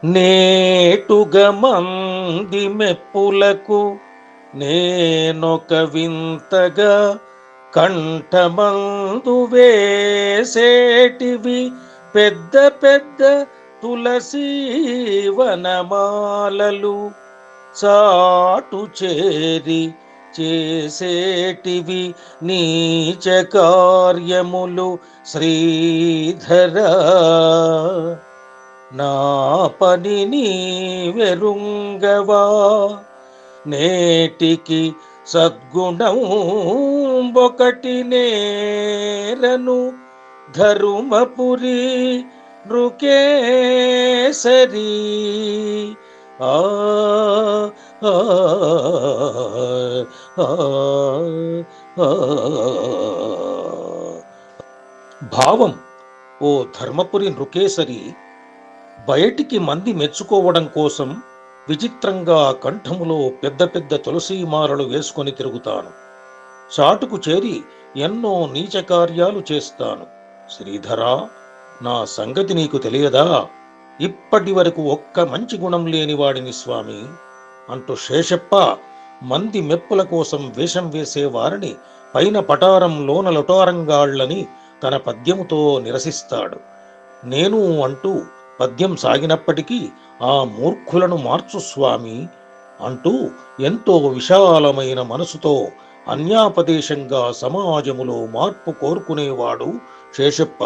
నేటుగమంది మెప్పులకు నేనొక వింతగా కంఠమందు వేసేటివి పెద్ద పెద్ద తులసీ వనమాలలు చాటు చేరి చేసేటివి నీచ కార్యములు శ్రీధరా. నా పని నీవెరుంగవా నేటికి సద్గుణం ఒకటి నేరను ధరుమపురి నృకేసరి. ఆ ఆ భావం: ఓ ధర్మపురి నృకేసరి, బయటికి మంది మెచ్చుకోవడం కోసం విచిత్రంగా కంఠములో పెద్ద పెద్ద తులసీమాలలు వేసుకొని తిరుగుతాను. చాటుకు చేరి ఎన్నో నీచకార్యాలు చేస్తాను. శ్రీధరా, నా సంగతి నీకు తెలియదా? ఇప్పటి వరకు ఒక్క మంచి గుణం లేనివాడిని స్వామి అంటూ శేషప్ప మంది మెప్పుల కోసం వేషం వేసేవారిని పైన పటారం లోన లొటారంగాళ్లని తన పద్యముతో నిరసిస్తాడు. నేను అంటూ పద్యం సాగినప్పటికీ ఆ మూర్ఖులను మార్చు స్వామి అంటూ ఎంతో విశాలమైన మనసుతో అన్యాపదేశంగా సమాజములో మార్పు కోరుకునేవాడు శేషప్ప.